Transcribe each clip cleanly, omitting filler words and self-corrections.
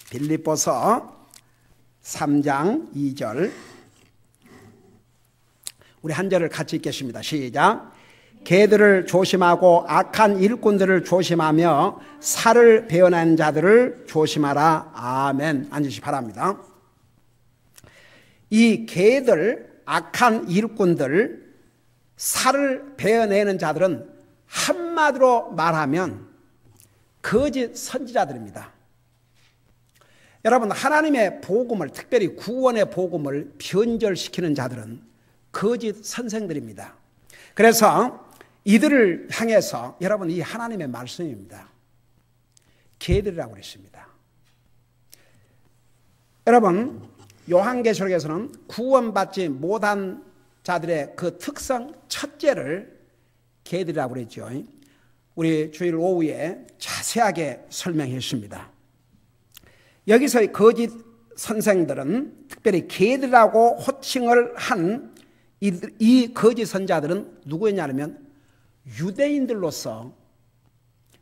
빌립보서 3장 2절 우리 한 절을 같이 읽겠습니다. 시작. 개들을 조심하고 악한 일꾼들을 조심하며 살을 베어낸 자들을 조심하라. 아멘. 앉으시 바랍니다. 이 개들, 악한 일꾼들, 살을 베어내는 자들은 한마디로 말하면 거짓 선지자들입니다. 여러분, 하나님의 복음을, 특별히 구원의 복음을 변절시키는 자들은 거짓 선생들입니다. 그래서 이들을 향해서 여러분, 이 하나님의 말씀입니다. 개들이라고 그랬습니다. 여러분, 요한계시록에서는 구원받지 못한 자들의 그 특성 첫째를 개들이라고 그랬죠. 우리 주일 오후에 자세하게 설명했습니다. 여기서의 거짓 선생들은 특별히 개들이라고 호칭을 한 이 거짓 선자들은 누구였냐면 유대인들로서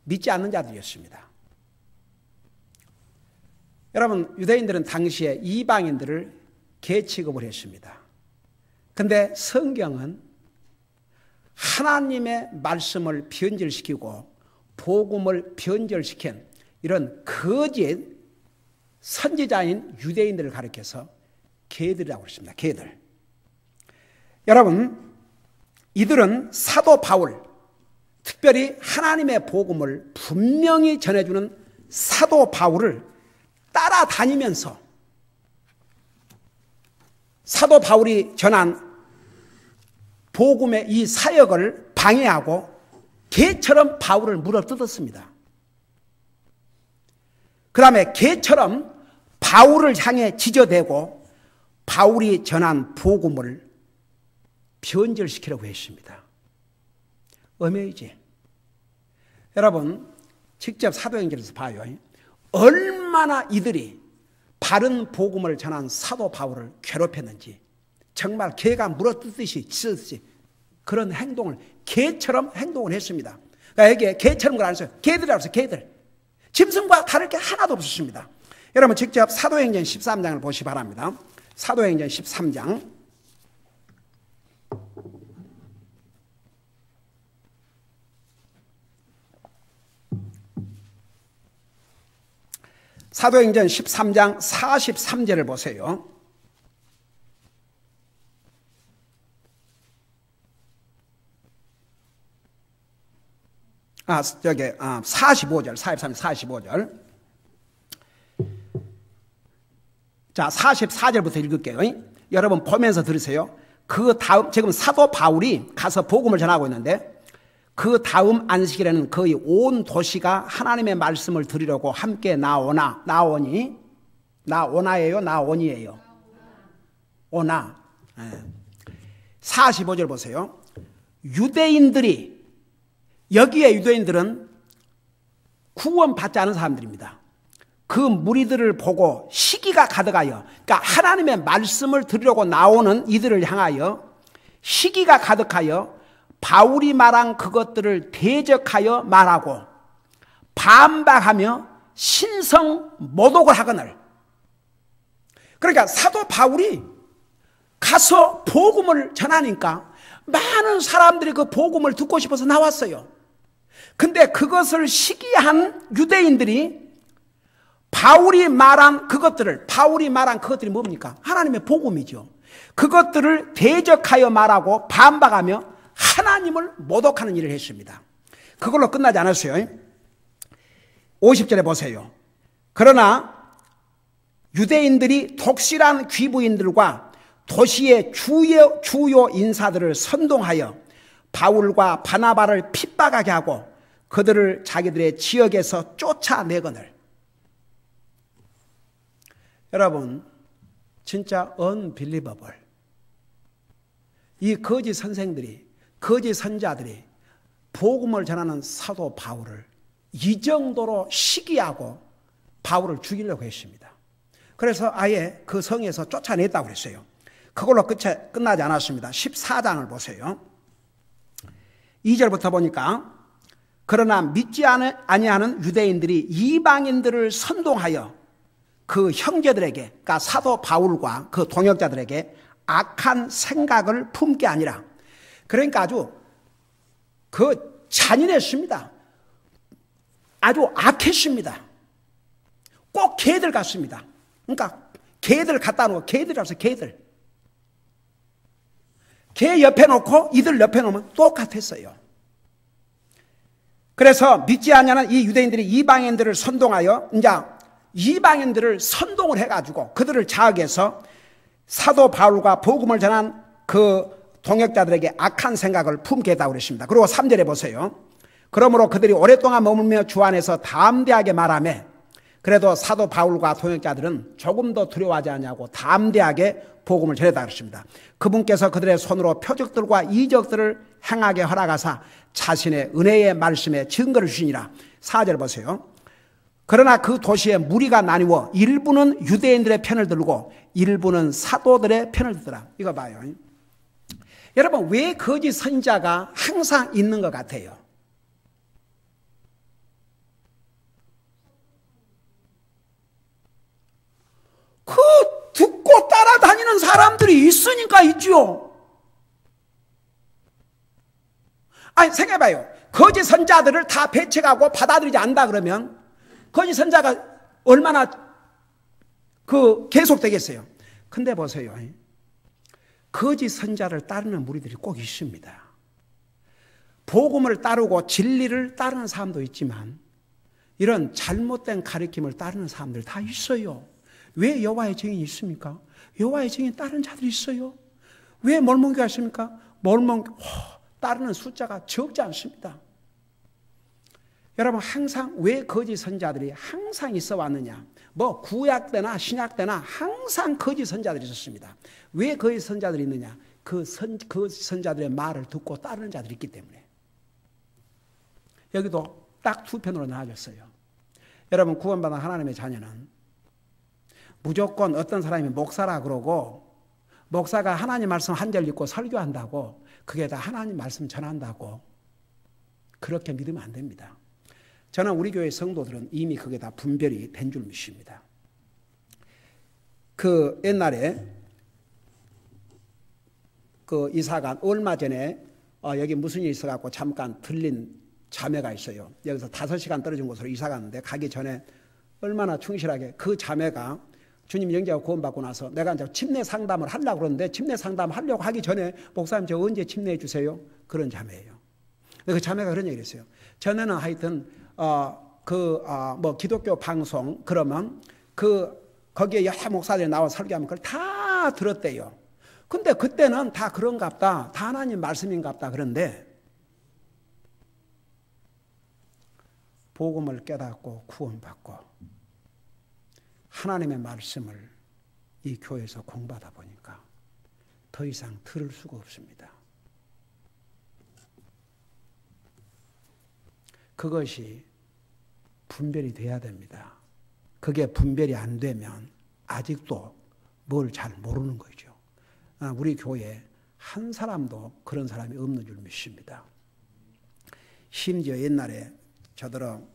믿지 않는 자들이었습니다. 여러분, 유대인들은 당시에 이방인들을 개 취급을 했습니다. 그런데 성경은 하나님의 말씀을 변절시키고 복음을 변절시킨 이런 거짓 선지자인 유대인들을 가리켜서 개들이라고 했습니다. 개들. 여러분, 이들은 사도 바울, 특별히 하나님의 복음을 분명히 전해주는 사도 바울을 따라다니면서 사도 바울이 전한 복음의 이 사역을 방해하고 개처럼 바울을 물어뜯었습니다. 그 다음에 개처럼 바울을 향해 지저대고 바울이 전한 복음을 변절시키려고 했습니다. 어메이지. 여러분, 직접 사도행전에서 봐요. 얼마나 이들이 바른 복음을 전한 사도 바울을 괴롭혔는지, 정말 개가 물어뜯듯이 찢듯이 그런 행동을, 개처럼 행동을 했습니다. 그러니까 여기에 개처럼 걸 안 써요. 개들이라고 해서 개들. 짐승과 다를 게 하나도 없었습니다. 여러분, 직접 사도행전 13장을 보시기 바랍니다. 사도행전 13장. 사도행전 13장 43절을 보세요. 저기 45절, 43, 45절. 자, 44절부터 읽을게요. 여러분 보면서 들으세요. 그 다음, 지금 사도 바울이 가서 복음을 전하고 있는데 그 다음 안식일에는 거의 온 도시가 하나님의 말씀을 들으려고 함께 나오니예요? 나오니예요? 오나. 45절 보세요. 유대인들이, 여기에 유대인들은 구원받지 않은 사람들입니다. 그 무리들을 보고 시기가 가득하여, 그러니까 하나님의 말씀을 들으려고 나오는 이들을 향하여 시기가 가득하여 바울이 말한 그것들을 대적하여 말하고 반박하며 신성모독을 하거늘. 그러니까 사도 바울이 가서 복음을 전하니까 많은 사람들이 그 복음을 듣고 싶어서 나왔어요. 근데 그것을 시기한 유대인들이 바울이 말한 그것들이 뭡니까? 하나님의 복음이죠. 그것들을 대적하여 말하고 반박하며 하나님을 모독하는 일을 했습니다. 그걸로 끝나지 않았어요. 50절에 보세요. 그러나 유대인들이 독실한 귀부인들과 도시의 주요 인사들을 선동하여 바울과 바나바를 핍박하게 하고 그들을 자기들의 지역에서 쫓아내거늘. 여러분, 진짜 unbelievable. 이 거짓 선생들이, 거짓 선자들이 복음을 전하는 사도 바울을 이 정도로 시기하고 바울을 죽이려고 했습니다. 그래서 아예 그 성에서 쫓아냈다고 그랬어요. 그걸로 끝나지 않았습니다. 14장을 보세요. 2절부터 보니까 그러나 믿지 아니하는 유대인들이 이방인들을 선동하여 그 형제들에게, 그러니까 사도 바울과 그 동역자들에게 악한 생각을 품게 아니라, 그러니까 아주 그 잔인했습니다. 아주 악했습니다. 꼭 개들 같습니다. 그러니까 개들 갖다 놓고, 개들이라서 개들. 개 옆에 놓고 이들 옆에 놓으면 똑같았어요. 그래서 믿지 않냐는 이 유대인들이 이방인들을 선동하여, 이제 이방인들을 선동을 해가지고 그들을 자학해서 사도 바울과 복음을 전한 그 동역자들에게 악한 생각을 품게 했다고 그랬습니다. 그리고 3절에 보세요. 그러므로 그들이 오랫동안 머물며 주 안에서 담대하게 말하며, 그래도 사도 바울과 동역자들은 조금도 두려워하지 않냐고 담대하게 복음을 전했다 그랬습니다. 그분께서 그들의 손으로 표적들과 이적들을 행하게 허락하사 자신의 은혜의 말씀에 증거를 주시니라. 4절 보세요. 그러나 그 도시에 무리가 나뉘어 일부는 유대인들의 편을 들고 일부는 사도들의 편을 들더라. 이거 봐요. 여러분, 왜 거짓 선지자가 항상 있는 것 같아요? 그 듣고 따라다니는 사람들이 있으니까 있죠. 아니, 생각해봐요. 거짓 선자들을 다 배척하고 받아들이지 않는다 그러면 거짓 선자가 얼마나 계속되겠어요. 근데 보세요. 거짓 선자를 따르는 무리들이 꼭 있습니다. 복음을 따르고 진리를 따르는 사람도 있지만 이런 잘못된 가르침을 따르는 사람들 다 있어요. 왜 여호와의 증인이 있습니까? 여호와의 증인 따르는 자들이 있어요. 왜 몰몬교가 있습니까? 따르는 숫자가 적지 않습니다. 여러분, 항상 왜 거짓 선자들이 항상 있어 왔느냐? 뭐 구약 때나 신약 때나 항상 거짓 선자들이 있었습니다. 왜 거짓 선자들이 있느냐? 그 선자들의 말을 듣고 따르는 자들이 있기 때문에. 여기도 딱 두 편으로 나눠졌어요. 여러분, 구원받은 하나님의 자녀는 무조건 어떤 사람이 목사라 그러고 목사가 하나님 말씀 한 절 읽고 설교한다고 그게 다 하나님 말씀 전한다고 그렇게 믿으면 안 됩니다. 저는 우리 교회 성도들은 이미 그게 다 분별이 된 줄 믿습니다. 그 옛날에 그 이사가 얼마 전에 여기 무슨 일이 있어갖고 잠깐 들린 자매가 있어요. 여기서 5시간 떨어진 곳으로 이사 갔는데 가기 전에 얼마나 충실하게 그 자매가 주님 영접하고 구원받고 나서 내가 이제 침례 상담을 하려고 그러는데 침례 상담 하려고 하기 전에 목사님 저 언제 침례해 주세요? 그런 자매예요. 그 자매가 그런 얘기를 했어요. 전에는 하여튼 뭐 기독교 방송 그러면 거기에 여러 목사들이 나와 설교하면 그걸 다 들었대요. 근데 그때는 다 그런갑다. 다 하나님 말씀인갑다. 그런데 복음을 깨닫고 구원받고 하나님의 말씀을 이 교회에서 공부하다 보니까 더 이상 들을 수가 없습니다. 그것이 분별이 돼야 됩니다. 그게 분별이 안 되면 아직도 뭘 잘 모르는 거죠. 우리 교회에 한 사람도 그런 사람이 없는 줄 믿습니다. 심지어 옛날에 저들은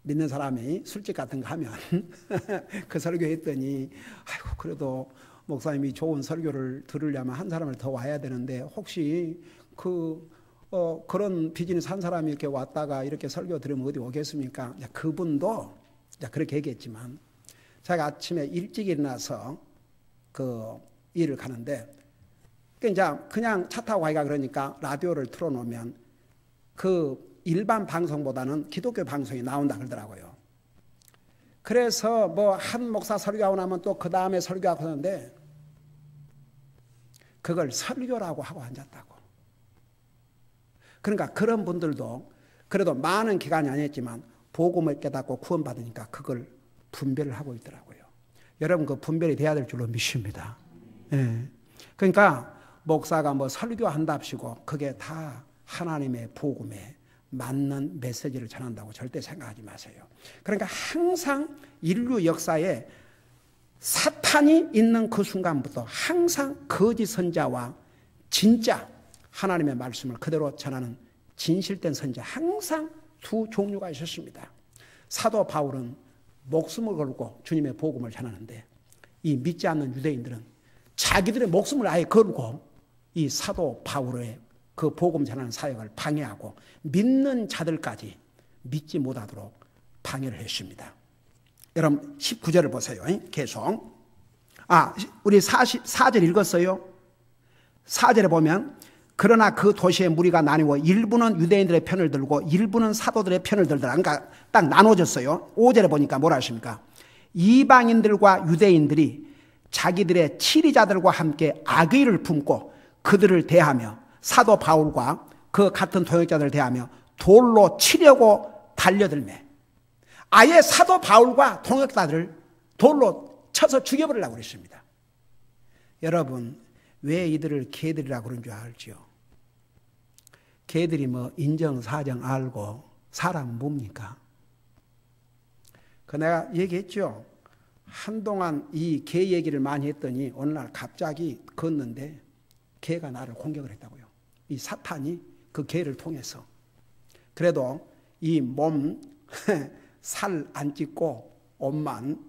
믿는 사람이 술집 같은 거 하면 그 설교했더니 아이고 그래도 목사님이 좋은 설교를 들으려면 한 사람을 더 와야 되는데 혹시 그런 비즈니스 한 사람이 이렇게 왔다가 이렇게 설교 들으면 어디 오겠습니까? 그분도 그렇게 얘기했지만 제가 아침에 일찍 일어나서 그 일을 가는데 그냥 차 타고 가기가 그러니까 라디오를 틀어놓으면 그 일반 방송보다는 기독교 방송이 나온다 그러더라고요. 그래서 뭐 한 목사 설교하고 나면 또 그 다음에 설교하고 하는데 그걸 설교라고 하고 앉았다고. 그러니까 그런 분들도 그래도 많은 기간이 아니었지만 복음을 깨닫고 구원받으니까 그걸 분별을 하고 있더라고요. 여러분 그 분별이 돼야 될 줄로 믿습니다. 예. 그러니까 목사가 뭐 설교한답시고 그게 다 하나님의 복음에 맞는 메시지를 전한다고 절대 생각하지 마세요. 그러니까 항상 인류 역사에 사탄이 있는 그 순간부터 항상 거짓 선자와 진짜 하나님의 말씀을 그대로 전하는 진실된 선자 항상 두 종류가 있었습니다. 사도 바울은 목숨을 걸고 주님의 복음을 전하는데 이 믿지 않는 유대인들은 자기들의 목숨을 아예 걸고 이 사도 바울의 그 복음 전하는 사역을 방해하고 믿는 자들까지 믿지 못하도록 방해를 했습니다. 여러분 19절을 보세요. 계속. 우리 4절 읽었어요. 4절에 보면 그러나 그 도시의 무리가 나뉘어 일부는 유대인들의 편을 들고 일부는 사도들의 편을 들더라. 그러니까 딱 나눠졌어요. 5절에 보니까 뭐라 하십니까? 이방인들과 유대인들이 자기들의 치리자들과 함께 악의를 품고 그들을 대하며 사도 바울과 그 같은 동역자들을 대하며 돌로 치려고 달려들매 아예 사도 바울과 동역자들을 돌로 쳐서 죽여버리려고 그랬습니다. 여러분 왜 이들을 개들이라고 그런 줄 알지요? 개들이 뭐 인정사정 알고 사람은 뭡니까? 내가 얘기했죠. 한동안 이 개 얘기를 많이 했더니 어느 날 갑자기 걷는데 개가 나를 공격을 했다고요. 이 사탄이 그 개를 통해서. 그래도 이 몸 살 안 찢고 옷만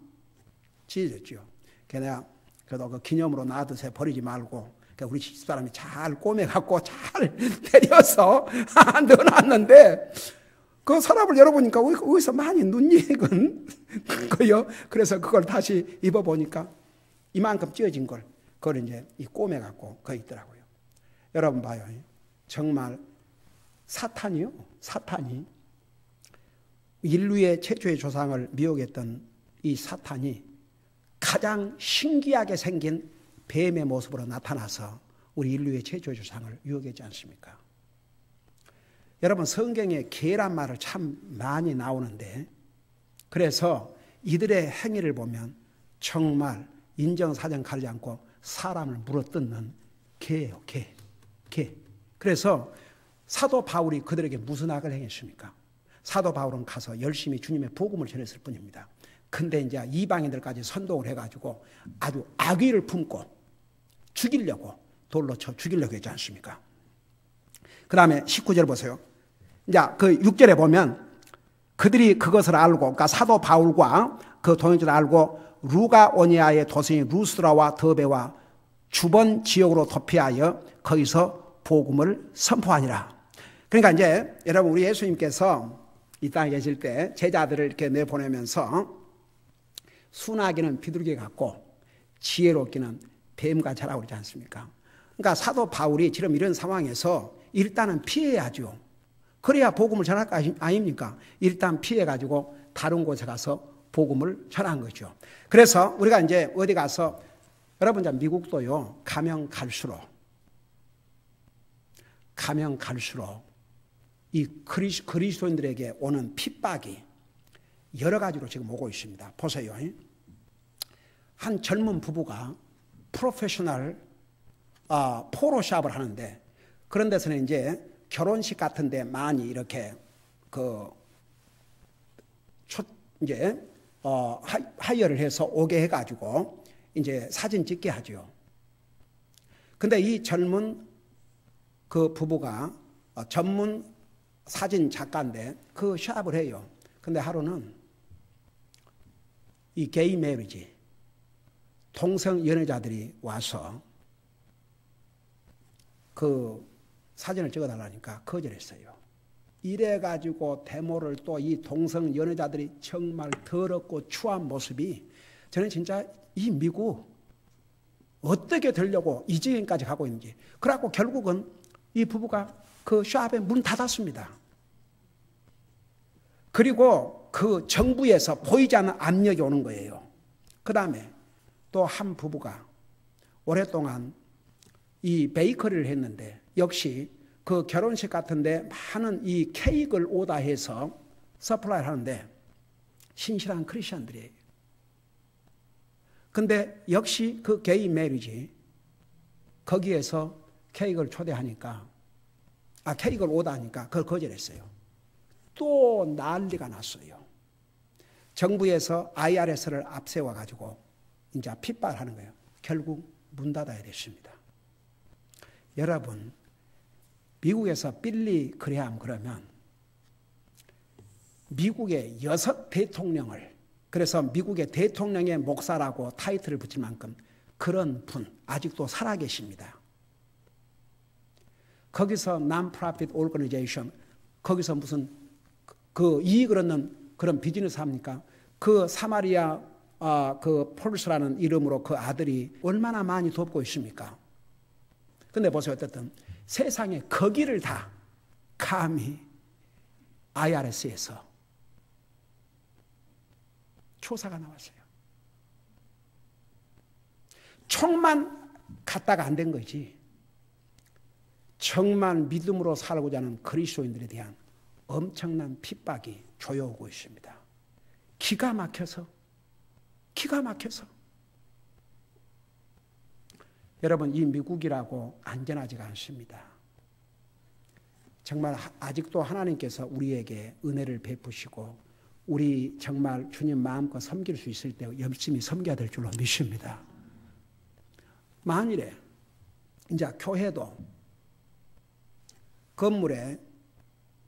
찢어졌죠. 내가 그래도 그 기념으로 놔두세요. 버리지 말고. 우리 집사람이 잘 꼬매갖고 잘 때려서 넣어놨는데 그 서랍을 열어보니까 어디서 많이 눈익은 거요. 그래서 그걸 다시 입어보니까 이만큼 찢어진 걸 그걸 이제 이 꼬매갖고 거기 있더라고요. 여러분 봐요. 정말 사탄이 인류의 최초의 조상을 미혹했던 이 사탄이 가장 신기하게 생긴 뱀의 모습으로 나타나서 우리 인류의 최초의 조상을 유혹했지 않습니까? 여러분 성경에 개란 말을 참 많이 나오는데 그래서 이들의 행위를 보면 정말 인정사정 가리지 않고 사람을 물어뜯는 개예요. 개. 그래서 사도 바울이 그들에게 무슨 악을 행했습니까? 사도 바울은 가서 열심히 주님의 복음을 전했을 뿐입니다. 근데 이제 이방인들까지 선동을 해가지고 아주 악의를 품고 죽이려고 돌로 쳐 죽이려고 했지 않습니까? 그 다음에 19절 보세요. 이제 그 6절에 보면 그들이 그것을 알고, 그러니까 사도 바울과 그 동역자를 알고 루가오니아의 도성인 루스드라와 더베와 주변 지역으로 도피하여 거기서 복음을 선포하니라. 그러니까 이제 여러분 우리 예수님께서 이 땅에 계실 때 제자들을 이렇게 내보내면서 순하기는 비둘기 같고 지혜롭기는 뱀같이 하라고 그러지 않습니까? 그러니까 사도 바울이 지금 이런 상황에서 일단은 피해야죠. 그래야 복음을 전할 거 아닙니까? 일단 피해가지고 다른 곳에 가서 복음을 전한 거죠. 그래서 우리가 이제 어디 가서 여러분 이제 미국도요 가면 갈수록 이 그리스도인들에게 오는 핍박이 여러 가지로 지금 오고 있습니다. 보세요. 한 젊은 부부가 프로페셔널 포로샵을 하는데 그런 데서는 이제 결혼식 같은데 많이 이렇게 이제 하이어를 해서 오게 해가지고 이제 사진 찍게 하죠. 근데 이 젊은 그 부부가 전문 사진 작가인데 그 샵을 해요. 근데 하루는 이 게이 메리지 동성 연애자들이 와서 그 사진을 찍어달라니까 거절했어요. 이래가지고 데모를 또 이 동성 연애자들이 정말 더럽고 추한 모습이 저는 진짜 이 미국 어떻게 되려고 이 지경까지 가고 있는지. 그래갖고 결국은 이 부부가 그 샵에 문 닫았습니다. 그리고 그 정부에서 보이지 않는 압력이 오는 거예요. 그 다음에 또 한 부부가 오랫동안 이 베이커리를 했는데 역시 그 결혼식 같은데 많은 이 케이크를 오다해서 서플라이를 하는데 신실한 크리스천들이에요. 근데 역시 그 게이 메리지 거기에서 케이크를 초대하니까 케이크를 오다하니까 그걸 거절했어요. 또 난리가 났어요. 정부에서 IRS를 앞세워가지고 이제 핍박을 하는 거예요. 결국 문 닫아야 됐습니다. 여러분 미국에서 빌리 그레함 그러면 미국의 6 대통령을, 그래서 미국의 대통령의 목사라고 타이틀을 붙일 만큼 그런 분 아직도 살아계십니다. 거기서 non-profit organization, 거기서 무슨 그 이익을 얻는 그런 비즈니스 합니까? 그 사마리아 그 폴스라는 이름으로 그 아들이 얼마나 많이 돕고 있습니까? 근데 보세요. 어쨌든 세상에 거기를 다 감히 IRS에서 조사가 나왔어요. 총만 갖다가 안 된 거지. 정말 믿음으로 살고자 하는 그리스도인들에 대한 엄청난 핍박이 조여오고 있습니다. 기가 막혀서. 여러분, 이 미국이라고 안전하지가 않습니다. 정말 아직도 하나님께서 우리에게 은혜를 베푸시고 우리 정말 주님 마음껏 섬길 수 있을 때 열심히 섬겨야 될 줄로 믿습니다. 만일에 이제 교회도 건물에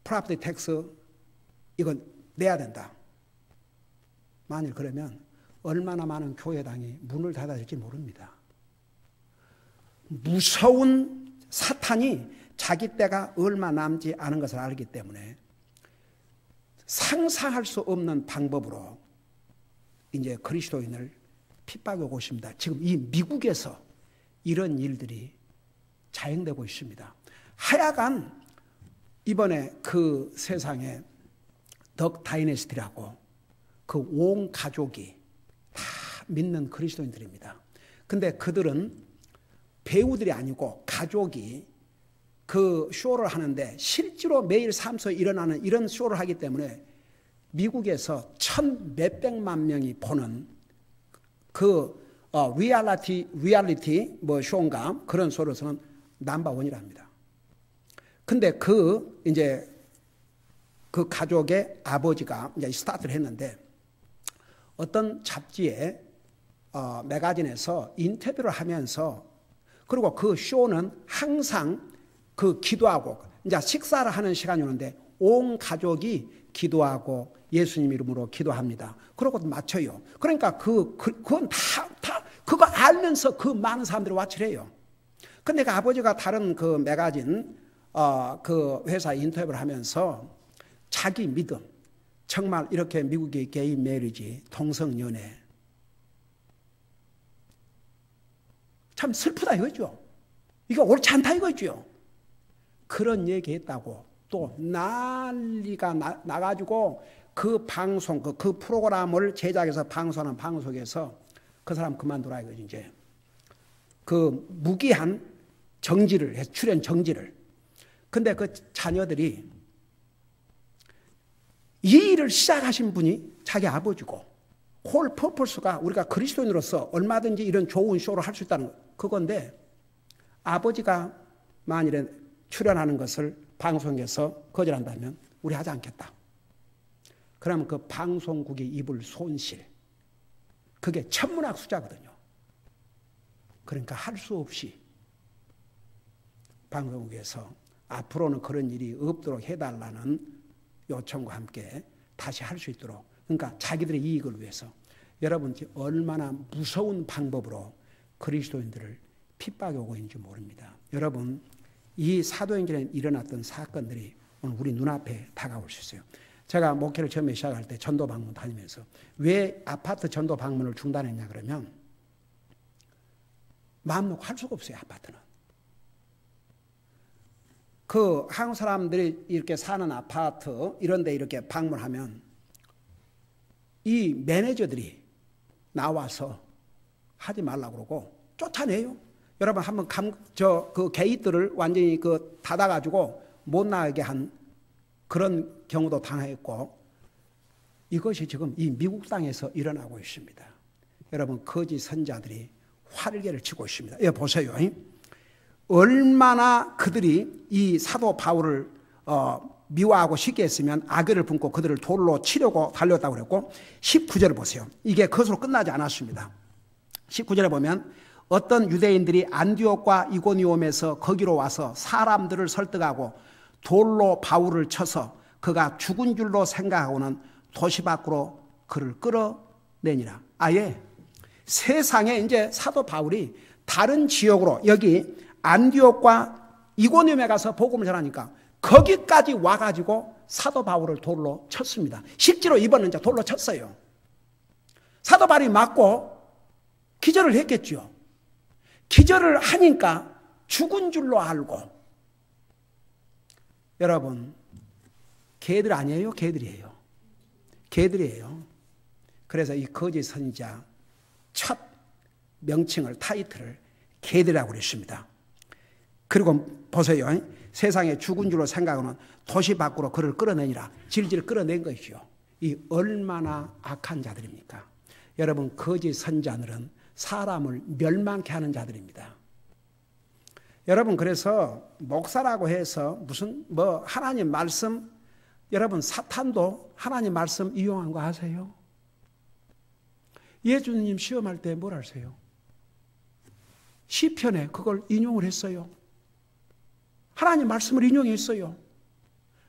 프로퍼티 텍스 이건 내야 된다. 만일 그러면 얼마나 많은 교회당이 문을 닫아야 될지 모릅니다. 무서운 사탄이 자기 때가 얼마 남지 않은 것을 알기 때문에 상상할 수 없는 방법으로 이제 그리스도인을 핍박해 오고 있습니다. 지금 이 미국에서 이런 일들이 자행되고 있습니다. 하여간 이번에 그 세상에 덕 다이내스티라고 그 온 가족이 다 믿는 그리스도인들입니다. 근데 그들은 배우들이 아니고 가족이 그 쇼를 하는데 실제로 매일 삶 속에 일어나는 이런 쇼를 하기 때문에 미국에서 1,몇백만 명이 보는 그 리얼리티 뭐 쇼인가 그런 쇼로서는 넘버원이랍니다. 근데 이제 그 가족의 아버지가 이제 스타트를 했는데 어떤 잡지에 매거진에서 인터뷰를 하면서 그리고 그 쇼는 항상 그 기도하고 이제 식사를 하는 시간이 오는데 온 가족이 기도하고 예수님 이름으로 기도합니다. 그러고 맞춰요. 그러니까 그건 다 그거 알면서 그 많은 사람들이 와치래요. 근데 그 아버지가 다른 그 매거진 그 회사 인터뷰를 하면서 자기 믿음, 정말 이렇게 미국의 게이 메리지, 동성연애 참 슬프다 이거죠. 이거 옳지 않다 이거죠. 그런 얘기했다고 또 난리가 나가지고 그 방송, 그 프로그램을 제작해서 방송하는 방송에서 그 사람 그만두라 이거지 이제. 그 무기한 정지를 해, 출연 정지를. 근데 그 자녀들이 이 일을 시작하신 분이 자기 아버지고 홀 퍼포스가 우리가 그리스도인으로서 얼마든지 이런 좋은 쇼를 할 수 있다는 그건데 아버지가 만일에 출연하는 것을 방송에서 거절한다면 우리 하지 않겠다. 그러면 그 방송국이 입을 손실 그게 천문학수자거든요. 그러니까 할 수 없이 방송국에서 앞으로는 그런 일이 없도록 해달라는 요청과 함께 다시 할 수 있도록 그러니까 자기들의 이익을 위해서 여러분 얼마나 무서운 방법으로 그리스도인들을 핍박해 오고 있는지 모릅니다. 여러분 이 사도행전에 일어났던 사건들이 오늘 우리 눈앞에 다가올 수 있어요. 제가 목회를 처음에 시작할 때 전도 방문 다니면서 왜 아파트 전도 방문을 중단했냐 그러면 마음 놓고 할 수가 없어요. 아파트는. 그 한국 사람들이 이렇게 사는 아파트 이런 데 이렇게 방문하면 이 매니저들이 나와서 하지 말라고 그러고 쫓아내요. 여러분 한번 그 게이트를 완전히 그 닫아가지고 못 나가게 한 그런 경우도 당했고 이것이 지금 이 미국 땅에서 일어나고 있습니다. 여러분 거짓 선자들이 활개를 치고 있습니다. 여기 보세요. 얼마나 그들이 이 사도 바울을 미워하고 쉽게 했으면 악의를 품고 그들을 돌로 치려고 달렸다고 그랬고 19절을 보세요. 이게 그것으로 끝나지 않았습니다. 19절에 보면 어떤 유대인들이 안디옥과 이고니옴에서 거기로 와서 사람들을 설득하고 돌로 바울을 쳐서 그가 죽은 줄로 생각하고는 도시 밖으로 그를 끌어내니라. 아예 세상에 이제 사도 바울이 다른 지역으로 여기 안디옥과 이고니움에 가서 복음을 전하니까 거기까지 와가지고 사도 바울을 돌로 쳤습니다. 실제로 이번은 이제 돌로 쳤어요. 사도 바울이 맞고 기절을 했겠죠. 기절을 하니까 죽은 줄로 알고. 여러분, 개들 아니에요? 개들이에요. 개들이에요. 그래서 이 거짓 선지자 첫 명칭을, 타이틀을 개들이라고 그랬습니다. 그리고 보세요. 세상에 죽은 줄로 생각하는 도시 밖으로 그를 끌어내니라. 질질 끌어낸 것이죠. 이 얼마나 악한 자들입니까? 여러분, 거짓 선지자들은 사람을 멸망케 하는 자들입니다. 여러분, 그래서 목사라고 해서 무슨 하나님 말씀, 여러분 사탄도 하나님 말씀 이용한 거 아세요? 예수님 시험할 때 뭘 하세요? 시편에 그걸 인용을 했어요. 하나님 말씀을 인용했어요.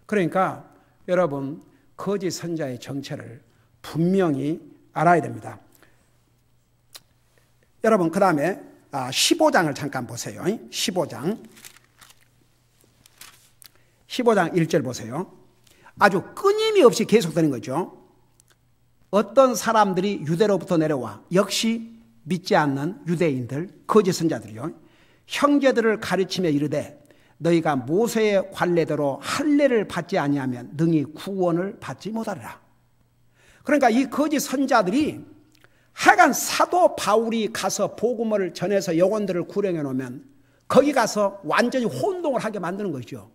그러니까 여러분, 거짓 선자의 정체를 분명히 알아야 됩니다. 여러분, 그 다음에 15장을 잠깐 보세요. 15장 1절 보세요. 아주 끊임이 없이 계속되는 거죠. 어떤 사람들이 유대로부터 내려와 역시 믿지 않는 유대인들, 거짓 선자들이요, 형제들을 가르치며 이르되 너희가 모세의 관례대로 할례를 받지 아니하면 능히 구원을 받지 못하리라. 그러니까 이 거짓 선자들이 하여간 사도 바울이 가서 복음을 전해서 영혼들을 구령해 놓으면 거기 가서 완전히 혼동을 하게 만드는 거죠.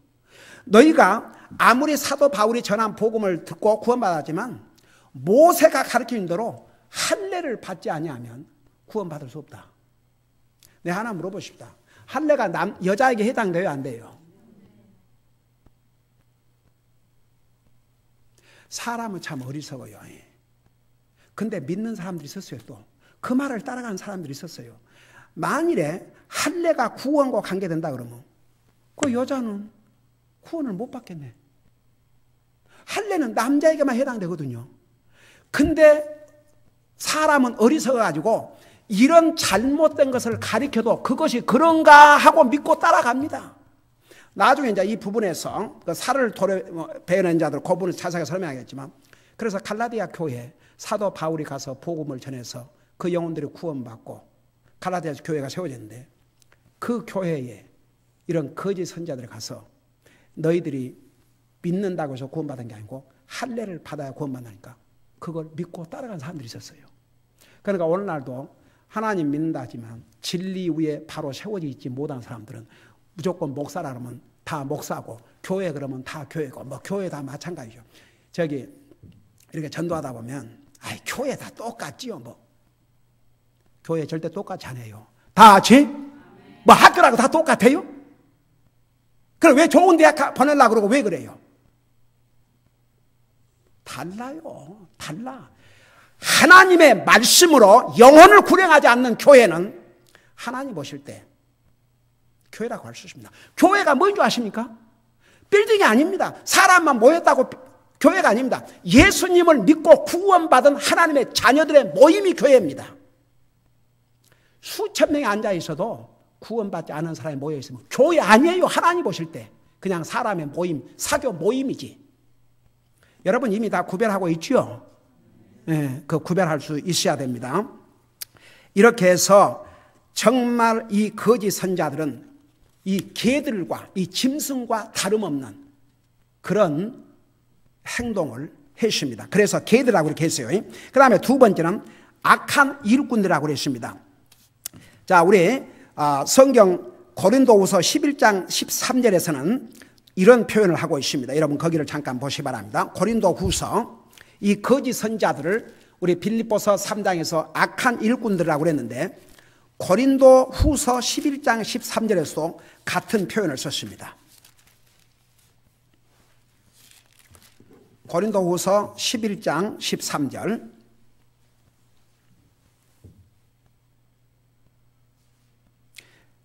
너희가 아무리 사도 바울이 전한 복음을 듣고 구원받았지만 모세가 가르친 대로 할례를 받지 아니하면 구원받을 수 없다. 내가 하나 물어보십시다. 할례가 여자에게 해당돼요, 안 돼요? 사람은 참 어리석어요. 근데 믿는 사람들이 있었어요. 또 그 말을 따라가는 사람들이 있었어요. 만일에 할례가 구원과 관계된다 그러면 그 여자는 구원을 못 받겠네. 할례는 남자에게만 해당되거든요. 근데 사람은 어리석어가지고 이런 잘못된 것을 가리켜도 그것이 그런가 하고 믿고 따라갑니다. 나중에 이제 이 부분에서 그 살을 베어낸 자들 그 부분을 자세하게 설명하겠지만, 그래서 갈라디아 교회에 사도 바울이 가서 복음을 전해서 그 영혼들이 구원받고 갈라디아 교회가 세워졌는데, 그 교회에 이런 거짓 선자들이 가서 너희들이 믿는다고 해서 구원받은 게 아니고 할례를 받아야 구원받으니까 그걸 믿고 따라간 사람들이 있었어요. 그러니까 오늘날도 하나님 믿는다 하지만 진리 위에 바로 세워져 있지 못한 사람들은 무조건 목사라 그러면 다 목사고, 교회 그러면 다 교회고, 교회 다 마찬가지죠. 저기 이렇게 전도하다 보면 교회 다 똑같지요. 교회 절대 똑같지 않아요. 다 같이? 학교라고 다 똑같아요? 그럼 왜 좋은 대학 보내려고 그러고 왜 그래요? 달라요. 달라. 하나님의 말씀으로 영혼을 구령하지 않는 교회는 하나님 보실 때 교회라고 할 수 있습니다. 교회가 뭔지 아십니까? 빌딩이 아닙니다. 사람만 모였다고 교회가 아닙니다. 예수님을 믿고 구원받은 하나님의 자녀들의 모임이 교회입니다. 수천 명이 앉아 있어도 구원받지 않은 사람이 모여 있으면 교회 아니에요. 하나님 보실 때 그냥 사람의 모임, 사교 모임이지. 여러분 이미 다 구별하고 있죠? 네, 그 구별할 수 있어야 됩니다. 이렇게 해서 정말 이 거짓 선자들은 이 개들과 이 짐승과 다름없는 그런 행동을 했습니다. 그래서 개들이라고 이렇게 했어요. 그 다음에 두 번째는 악한 일꾼들이라고 그랬습니다. 자, 우리 성경 고린도후서 11장 13절에서는 이런 표현을 하고 있습니다. 여러분 거기를 잠깐 보시기 바랍니다. 고린도후서, 이 거짓 선자들을 우리 빌립보서 3장에서 악한 일꾼들이라고 그랬는데 고린도후서 11장 13절에서도 같은 표현을 썼습니다. 고린도후서 11장 13절.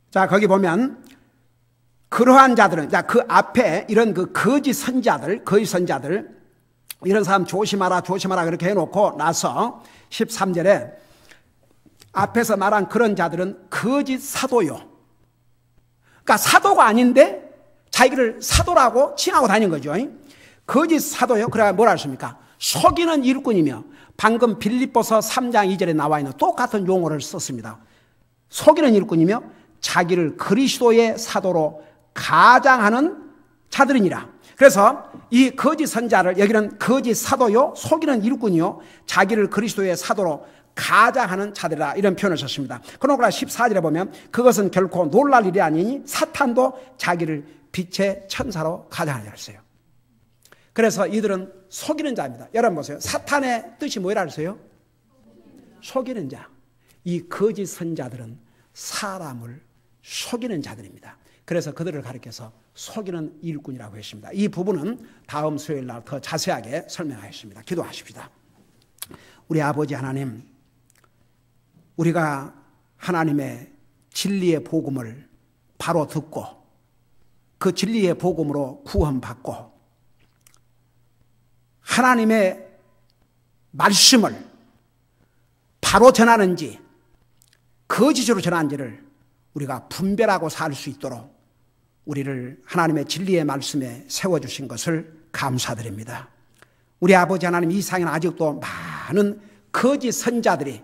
자, 거기 보면 그러한 자들은, 그 앞에 이런 그 거짓 선자들, 이런 사람 조심하라, 조심하라 그렇게 해놓고 나서 13절에 앞에서 말한 그런 자들은 거짓 사도요. 그러니까 사도가 아닌데 자기를 사도라고 칭하고 다닌 거죠. 거짓 사도요. 그래야 뭐라 했습니까? 속이는 일꾼이며, 방금 빌립보서 3장 2절에 나와 있는 똑같은 용어를 썼습니다. 속이는 일꾼이며 자기를 그리스도의 사도로 가장하는 자들이니라. 그래서 이 거짓 선자를 여기는 거짓 사도요, 속이는 일꾼이요, 자기를 그리스도의 사도로 가장하는 자들이라, 이런 표현을 썼습니다. 그러나 14절에 보면 그것은 결코 놀랄 일이 아니니 사탄도 자기를 빛의 천사로 가장하느라 했어요. 그래서 이들은 속이는 자입니다. 여러분 보세요. 사탄의 뜻이 뭐라 했어요? 속이는 자. 이 거짓 선자들은 사람을 속이는 자들입니다. 그래서 그들을 가리켜서 속이는 일꾼이라고 했습니다. 이 부분은 다음 수요일 날 더 자세하게 설명하겠습니다. 기도하십시다. 우리 아버지 하나님, 우리가 하나님의 진리의 복음을 바로 듣고 그 진리의 복음으로 구원받고 하나님의 말씀을 바로 전하는지 거짓으로 전하는지를 우리가 분별하고 살 수 있도록 우리를 하나님의 진리의 말씀에 세워주신 것을 감사드립니다. 우리 아버지 하나님, 이 세상에는 아직도 많은 거짓 선자들이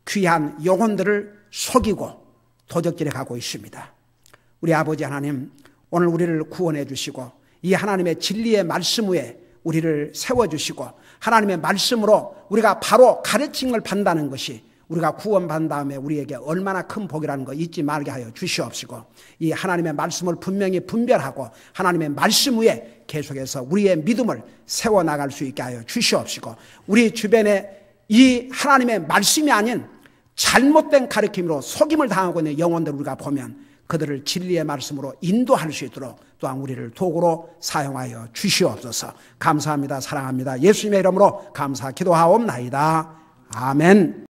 귀한 영혼들을 속이고 도적질해 가고 있습니다. 우리 아버지 하나님, 오늘 우리를 구원해 주시고 이 하나님의 진리의 말씀 위에 우리를 세워주시고 하나님의 말씀으로 우리가 바로 가르침을 받는다는 것이 우리가 구원받은 다음에 우리에게 얼마나 큰 복이라는 거 잊지 말게 하여 주시옵시고, 이 하나님의 말씀을 분명히 분별하고 하나님의 말씀 위에 계속해서 우리의 믿음을 세워나갈 수 있게 하여 주시옵시고, 우리 주변에 이 하나님의 말씀이 아닌 잘못된 가르침으로 속임을 당하고 있는 영혼들을 우리가 보면 그들을 진리의 말씀으로 인도할 수 있도록 또한 우리를 도구로 사용하여 주시옵소서. 감사합니다. 사랑합니다. 예수님의 이름으로 감사 기도하옵나이다. 아멘.